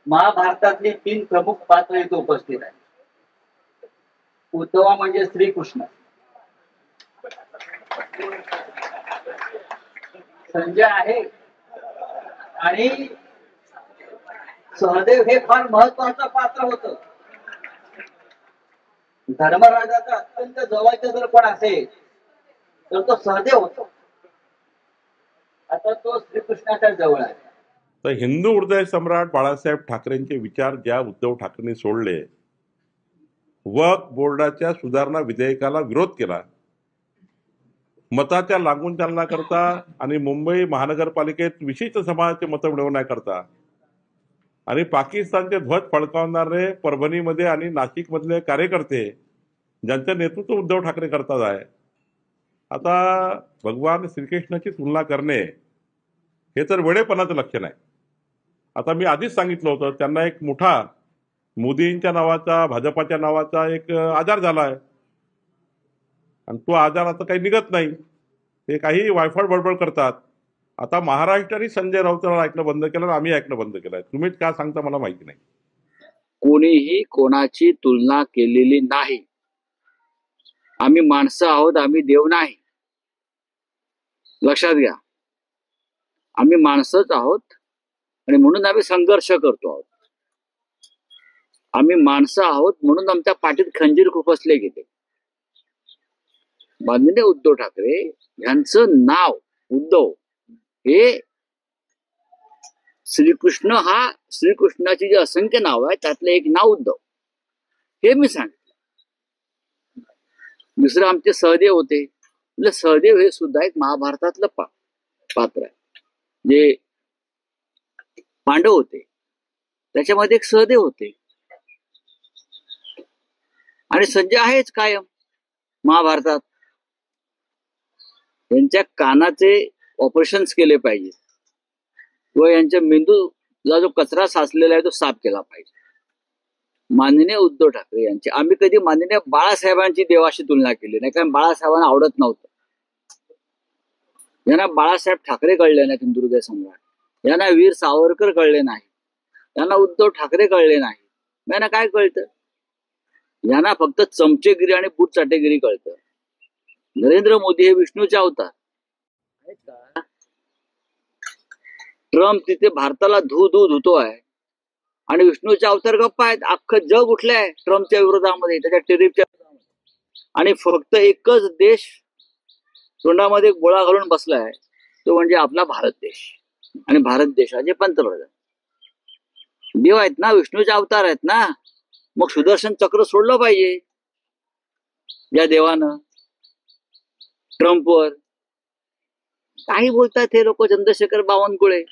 महाभारतातली 3 प्रमुख पात्र इथे उपस्थित आहेत. उद्धवा म्हणजे श्रीकृष्ण, संजय आहे आणि सहदेव हे फार महत्वाचं पात्र होतं. धर्मराजाचा अत्यंत जवळचा जर कोण असेल तर तो सहदेव होतो. आता तो श्रीकृष्णाच्या जवळ आहे. तर हिंदू हृदय सम्राट बाळासाहेब ठाकरेंचे विचार ज्या उद्धव ठाकरेंनी सोडले, वक्फ बोर्डाच्या सुधारणा विधेयकाला विरोध केला, मताच्या लागून चालण्याकरता आणि मुंबई महानगरपालिकेत विशिष्ट समाजाचे मतं मिळवण्याकरता आणि पाकिस्तानचे ध्वज फडकावणारे परभणीमध्ये आणि नाशिकमधले कार्यकर्ते ज्यांचं नेतृत्व उद्धव ठाकरे करतात आहे. आता भगवान श्रीकृष्णाची तुलना करणे हे तर वेडेपणाचं लक्षण आहे. आता मी आधीच सांगितलं होतं, त्यांना एक मोठा मोदींच्या नावाचा, भाजपाच्या नावाचा एक आजार झाला आहे आणि तो आजार आता काही निघत नाही. ते काही वायफळ बडबड करतात. आता महाराष्ट्राने संजय राऊतांना ऐकणं बंद केलं, आम्ही ऐकणं बंद केलं. तुम्हीच काय सांगता मला माहिती नाही. कोणीही कोणाची तुलना केलेली नाही. आम्ही माणसं आहोत, आम्ही देव नाही. लक्षात घ्या, आम्ही माणसंच आहोत आणि म्हणून आम्ही संघर्ष करतो आहोत. आम्ही माणसं आहोत म्हणून आमच्या पाठीत खंजीर खुपसले गेले. माननीय उद्धव ठाकरे यांचं नाव उद्धव हे श्रीकृष्ण, हा श्रीकृष्णाची जी असंख्य नाव आहे त्यातलं एक नाव उद्धव, हे मी सांगितलं. दुसरं आमचे सहदेव होते. सहदेव हे सुद्धा एक महाभारतातलं पात्र आहे. जे पांडव होते त्याच्यामध्ये एक सहदेव होते आणि संजय आहेच कायम महाभारतात. यांच्या कानाचे ऑपरेशन्स केले पाहिजे व यांच्या मेंदूला जो कचरा साचलेला आहे तो साफ केला पाहिजे. माननीय उद्धव ठाकरे यांची आम्ही कधी माननीय बाळासाहेबांची देवाशी तुलना केली नाही, कारण बाळासाहेबांना आवडत नव्हतं. यांना बाळासाहेब ठाकरे कळले नाही, हिंदू हृदय सम्राट. यांना वीर सावरकर कळले नाही, यांना उद्धव ठाकरे कळले नाही. यांना काय कळतं? यांना फक्त चमचेगिरी आणि बूट चाटेगिरी कळतं. नरेंद्र मोदी हे विष्णूचे अवतार आहेत का? ट्रम्प तिथे भारताला धुतो आहे आणि विष्णूचे अवतार गप्पा आहेत. अख्खं जग उठलंय ट्रम्पच्या विरोधामध्ये, त्याच्या टेरिफच्या विरोधामध्ये. आणि फक्त एकच देश तोंडामध्ये गोळा घालून बसलाय, तो म्हणजे आपला भारत देश. आणि भारत देशाचे पंतप्रधान देव आहेत ना, विष्णूचे अवतार आहेत ना. मग सुदर्शन चक्र सोडलं पाहिजे या देवानं. ट्रम्पवर काही बोलतात हे लोक, चंद्रशेखर बावनकुळे.